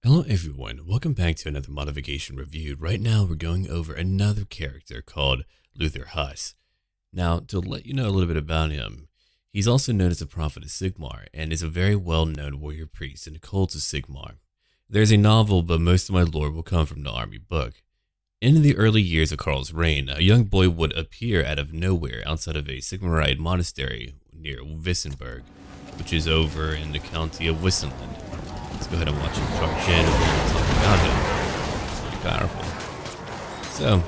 Hello everyone, welcome back to another modification review. Right now we're going over another character called Luthor Huss. Now, to let you know a little bit about him, he's also known as the Prophet of Sigmar and is a very well-known warrior priest in the cult of Sigmar. There's a novel, but most of my lore will come from the army book. In the early years of Karl's reign, a young boy would appear out of nowhere outside of a Sigmarite monastery near Wissenberg, which is over in the county of Wissenland. Let's go ahead and watch him charge in and talk about him. It's pretty powerful. So,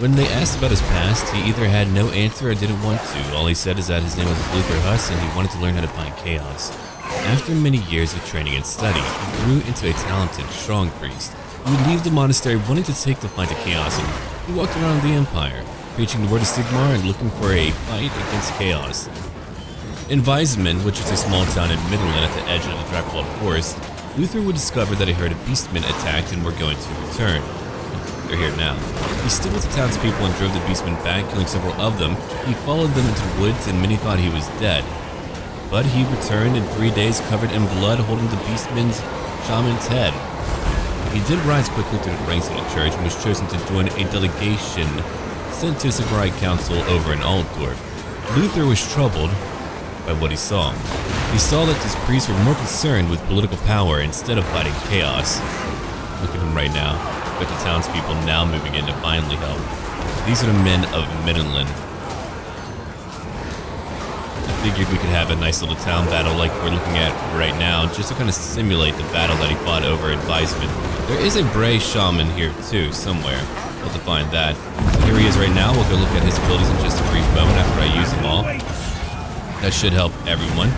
when they asked about his past, he either had no answer or didn't want to. All he said is that his name was Luthor Huss and he wanted to learn how to fight chaos. After many years of training and study, he grew into a talented, strong priest. He would leave the monastery wanting to take the fight to chaos, and he walked around the empire, preaching the word of Sigmar and looking for a fight against chaos. In Weizmann, which is a small town in Midland at the edge of the Dracwald Forest, Luthor would discover that a herd of beastmen attacked and were going to return. They're here now. He stood with the townspeople and drove the beastmen back, killing several of them. He followed them into the woods and many thought he was dead. But he returned in 3 days covered in blood, holding the beastman's shaman's head. He did rise quickly through the ranks of the church and was chosen to join a delegation sent to the Sigmarite Council over in Altdorf. Luthor was troubled by what he saw. He saw that these priests were more concerned with political power instead of fighting chaos. Look at him right now, with the townspeople now moving in to finally help. These are the men of Midland. I figured we could have a nice little town battle like we're looking at right now, just to kind of simulate the battle that he fought over in Weizmann. There is a Bray shaman here too, somewhere. We'll have to find that. So here he is right now. We'll go look at his abilities in just a brief moment after I use them all. That should help everyone.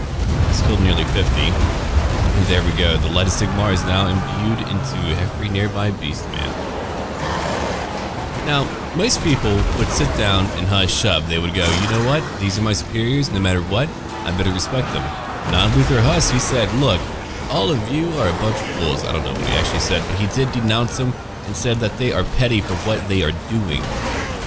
He's killed nearly 50. And there we go. The light of Sigmar is now imbued into every nearby beastman. Now, most people would sit down and hush up. They would go, you know what? These are my superiors. No matter what, I better respect them. Not Luthor Huss. He said, look, all of you are a bunch of fools. I don't know what he actually said, but he did denounce them and said that they are petty for what they are doing.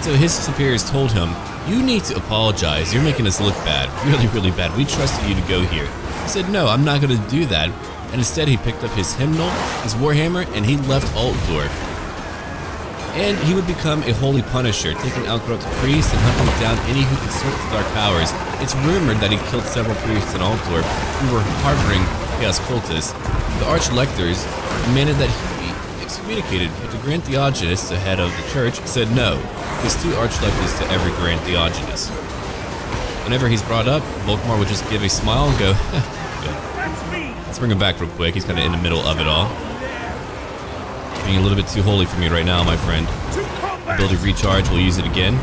So his superiors told him, you need to apologize. You're making us look bad. Really, really bad. We trusted you to go here. He said, no, I'm not going to do that. And instead, he picked up his hymnal, his warhammer, and he left Altdorf. And he would become a holy punisher, taking out corrupt priests and hunting down any who consort with dark powers. It's rumored that he killed several priests in Altdorf who were harboring chaos cultists. The archlectors demanded that he be excommunicated, but the Grand Theogonists, the head of the church, said no. There's 2 archlectors to every Grand Theogonists. Whenever he's brought up, Volkmar would just give a smile and go, good. Let's bring him back real quick. He's kind of in the middle of it all. Being a little bit too holy for me right now, my friend. Ability recharge, we'll use it again.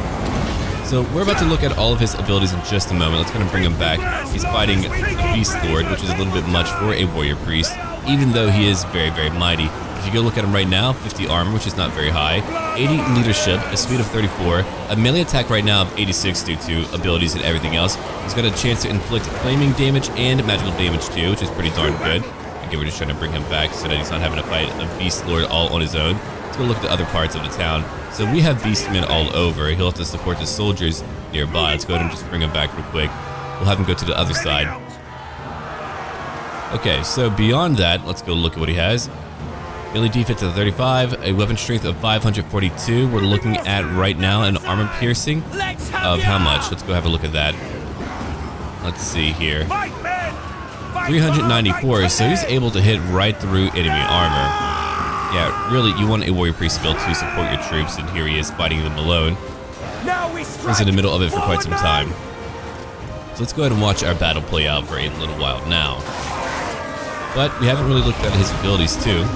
So we're about to look at all of his abilities in just a moment. Let's kind of bring him back. He's fighting the Beast Lord, which is a little bit much for a warrior priest, even though he is very, very mighty. If you go look at him right now, 50 armor, which is not very high, 80 leadership, a speed of 34, a melee attack right now of 86 due to abilities and everything else. He's got a chance to inflict flaming damage and magical damage too, which is pretty darn good. Again, we're just trying to bring him back so that he's not having to fight a Beast Lord all on his own. Let's go look at the other parts of the town. So we have Beastmen all over. He'll have to support the soldiers nearby. Let's go ahead and just bring him back real quick. We'll have him go to the other side. Okay, so beyond that, let's go look at what he has. Melee defense of 35, a weapon strength of 542. We're looking at right now an armor piercing of how much? Let's go have a look at that. Let's see here. 394, so he's able to hit right through enemy armor. Yeah, really, you want a warrior priest skill to support your troops, and here he is fighting them alone. He's in the middle of it for quite some time. So let's go ahead and watch our battle play out for a little while now. But we haven't really looked at his abilities too.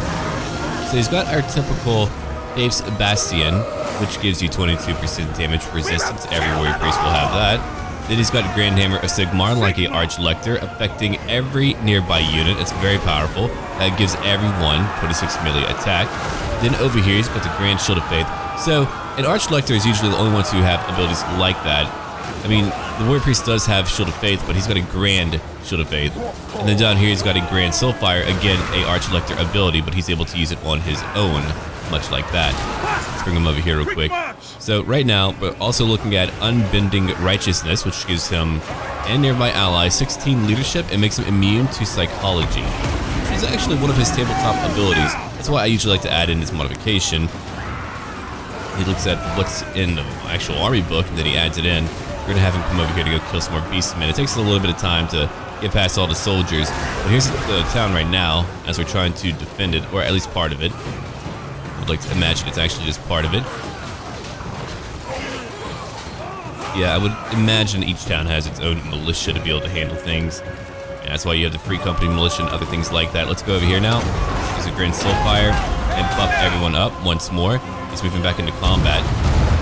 So he's got our typical Faith's Bastion, which gives you 22% damage resistance. Every warrior priest will have that. Then he's got Grand Hammer of Sigmar, like a Archlector, affecting every nearby unit. It's very powerful. That gives everyone 26 melee attack. Then over here, he's got the Grand Shield of Faith. So an Archlector is usually the only ones who have abilities like that. I mean, the Warrior Priest does have Shield of Faith, but he's got a Grand Shield of Faith. And then down here, he's got a Grand Soulfire, again, a Archlector ability, but he's able to use it on his own, much like that. Let's bring him over here real quick. So right now, we're also looking at Unbending Righteousness, which gives him and nearby allies 16 leadership and makes him immune to psychology, which is is actually one of his tabletop abilities. That's why I usually like to add in this modification. He looks at what's in the actual army book, and then he adds it in. We're gonna have him come over here to go kill some more beastmen. It takes a little bit of time to get past all the soldiers. But here's the town right now, as we're trying to defend it, or at least part of it. I'd like to imagine it's actually just part of it. Yeah, I would imagine each town has its own militia to be able to handle things. And that's why you have the Free Company militia and other things like that. Let's go over here now. Use a Grand Soulfire and buff everyone up once more. He's moving back into combat,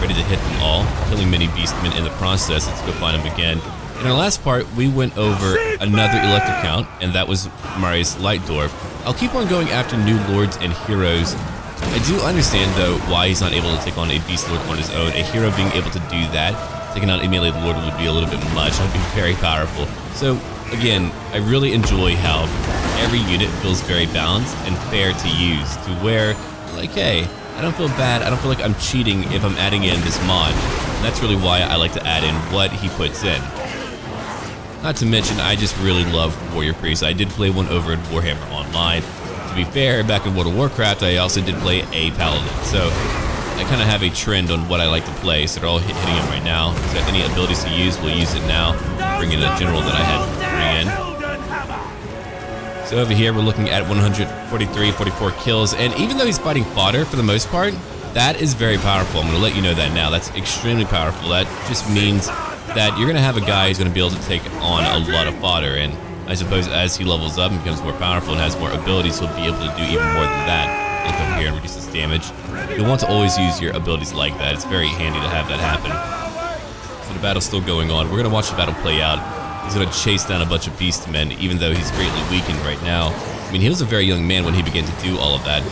ready to hit them all, killing many beastmen in the process. Let's go find them again. In our last part, we went over another elect account, and that was Marius Lightdorf. I'll keep on going after new lords and heroes. I do understand, though, why he's not able to take on a beast lord on his own. A hero being able to do that, taking out a melee lord would be a little bit much. It would be very powerful. So, again, I really enjoy how every unit feels very balanced and fair to use, to where, like, hey, I don't feel bad, I don't feel like I'm cheating if I'm adding in this mod. And that's really why I like to add in what he puts in. Not to mention, I just really love Warrior Priest. I did play one over at Warhammer Online. To be fair, back in World of Warcraft, I also did play a Paladin. So, I kind of have a trend on what I like to play, so they're all hitting him right now. So any abilities to use, we'll use it now. Bring in a general that I had to bring in. So over here, we're looking at 143, 44 kills, and even though he's fighting fodder for the most part, that is very powerful. I'm going to let you know that now. That's extremely powerful. That just means that you're going to have a guy who's going to be able to take on a lot of fodder, and I suppose as he levels up and becomes more powerful and has more abilities, he'll be able to do even more than that. Look over here and reduce his damage. You'll want to always use your abilities like that. It's very handy to have that happen. So the battle's still going on. We're going to watch the battle play out. He's going to chase down a bunch of beastmen, even though he's greatly weakened right now. I mean, he was a very young man when he began to do all of that.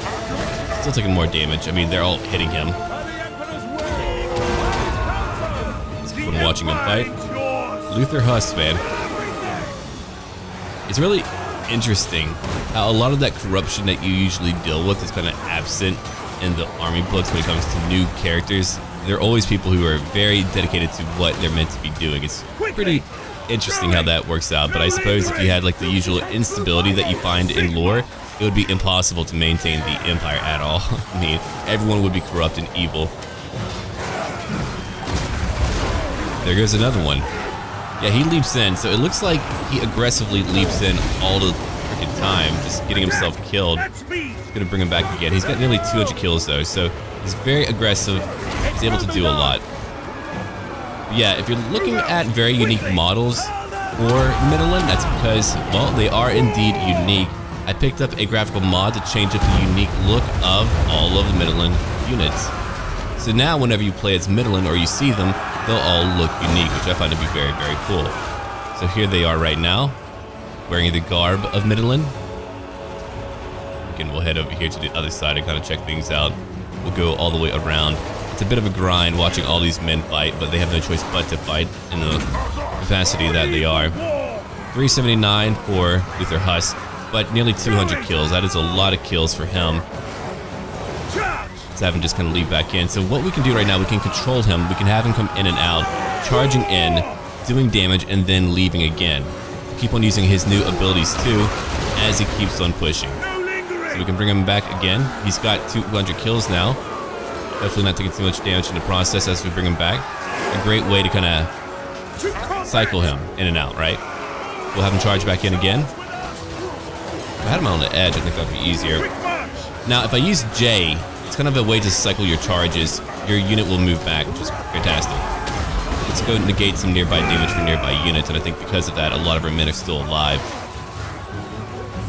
Still taking more damage. I mean, they're all hitting him. Let's keep on watching him fight. Luthor Huss, man. It's really interesting how a lot of that corruption that you usually deal with is kind of absent in the army books when it comes to new characters. There are always people who are very dedicated to what they're meant to be doing. It's pretty interesting how that works out, but I suppose if you had like the usual instability that you find in lore, it would be impossible to maintain the empire at all. I mean, everyone would be corrupt and evil. There goes another one. Yeah, he leaps in, so it looks like he aggressively leaps in all the freaking time, just getting himself killed. It's gonna bring him back again. He's got nearly 200 kills though, so he's very aggressive. He's able to do a lot. Yeah, if you're looking at very unique models for Midland, that's because, well, they are indeed unique. I picked up a graphical mod to change up the unique look of all of the Midland units. So now whenever you play as Midland or you see them, they'll all look unique, which I find to be very, very cool. So here they are right now, wearing the garb of Midland. Again, we'll head over here to the other side and kind of check things out. We'll go all the way around. It's a bit of a grind watching all these men fight, but they have no choice but to fight in the capacity that they are. 379 for Luthor Huss, but nearly 200 kills. That is a lot of kills for him. Let's have him just kind of leap back in. So what we can do right now, we can control him. We can have him come in and out, charging in, doing damage, and then leaving again. Keep on using his new abilities too, as he keeps on pushing. So we can bring him back again. He's got 200 kills now. Hopefully not taking too much damage in the process as we bring him back. A great way to kind of cycle him in and out, right? We'll have him charge back in again. If I had him on the edge, I think that would be easier. Now, if I use J, it's kind of a way to cycle your charges. Your unit will move back, which is fantastic. Let's go negate some nearby damage from nearby units, and I think because of that, a lot of our men are still alive.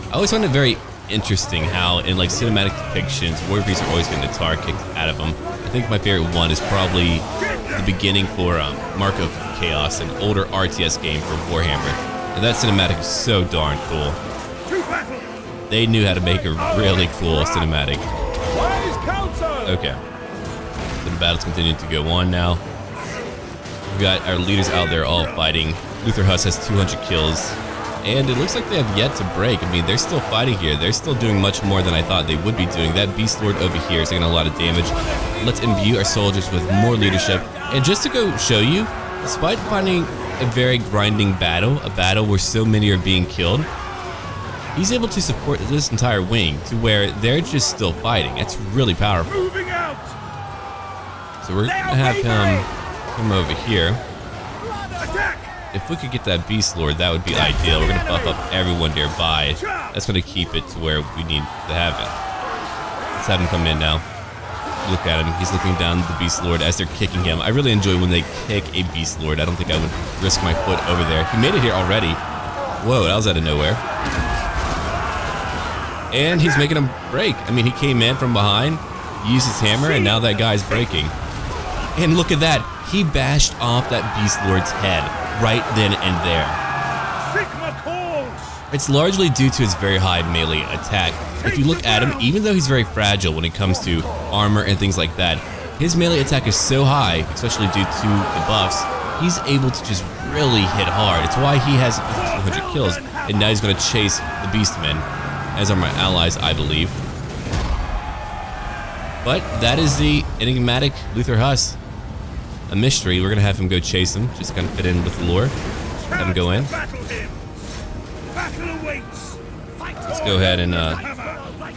I always find it very interesting how in like cinematic depictions, warrior priests are always getting the tar kicked out of them. I think my favorite one is probably the beginning for Mark of Chaos, an older RTS game for Warhammer. And that cinematic is so darn cool. They knew how to make a really cool cinematic. Okay. So the battle's continuing to go on now. We've got our leaders out there all fighting. Luthor Huss has 200 kills. And it looks like they have yet to break. I mean, they're still fighting here. They're still doing much more than I thought they would be doing. That Beast Lord over here is taking a lot of damage. Let's imbue our soldiers with more leadership. And just to go show you, despite finding a very grinding battle, a battle where so many are being killed, he's able to support this entire wing to where they're just still fighting. It's really powerful. Moving out. So we're gonna have him come over here. Attack. If we could get that Beast Lord, that would be ideal. We're gonna buff up everyone nearby. That's gonna keep it to where we need to have it. Let's have him come in now. Look at him. He's looking down at the Beast Lord as they're kicking him. I really enjoy when they kick a Beast Lord. I don't think I would risk my foot over there. He made it here already. Whoa, that was out of nowhere. And he's making him break. I mean, he came in from behind, used his hammer, and now that guy's breaking. And look at that. He bashed off that Beast Lord's head right then and there. Sigmar calls. It's largely due to his very high melee attack. If you look at him, even though he's very fragile when it comes to armor and things like that, his melee attack is so high, especially due to the buffs, he's able to just really hit hard. It's why he has 200 kills, and now he's going to chase the Beastmen, as are my allies, I believe. But that is the enigmatic Luthor Huss. A mystery. We're going to have him go chase him, just kind of fit in with the lore. Have him go in. Let's go ahead and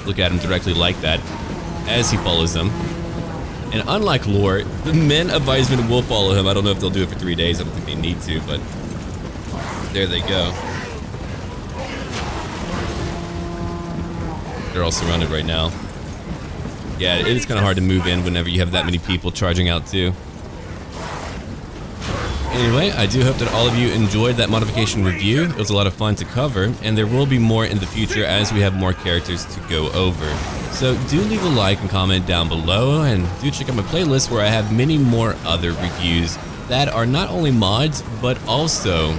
look at him directly like that as he follows them. And unlike lore, the men of Weisman will follow him. I don't know if they'll do it for 3 days. I don't think they need to, but there they go. They're all surrounded right now. Yeah, it is kind of hard to move in whenever you have that many people charging out too. Anyway, I do hope that all of you enjoyed that modification review. It was a lot of fun to cover, and there will be more in the future as we have more characters to go over. So do leave a like and comment down below, and do check out my playlist where I have many more other reviews that are not only mods, but also,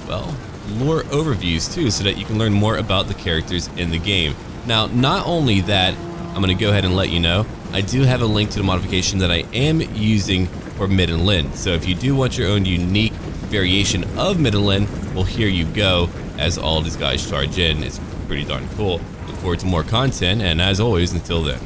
well, lore overviews too, so that you can learn more about the characters in the game. Now, not only that, I'm going to go ahead and let you know, I do have a link to the modification that I am using for Middenland. So if you do want your own unique variation of Middenland, well, here you go, as all these guys charge in. It's pretty darn cool. Look forward to more content, and as always, until then.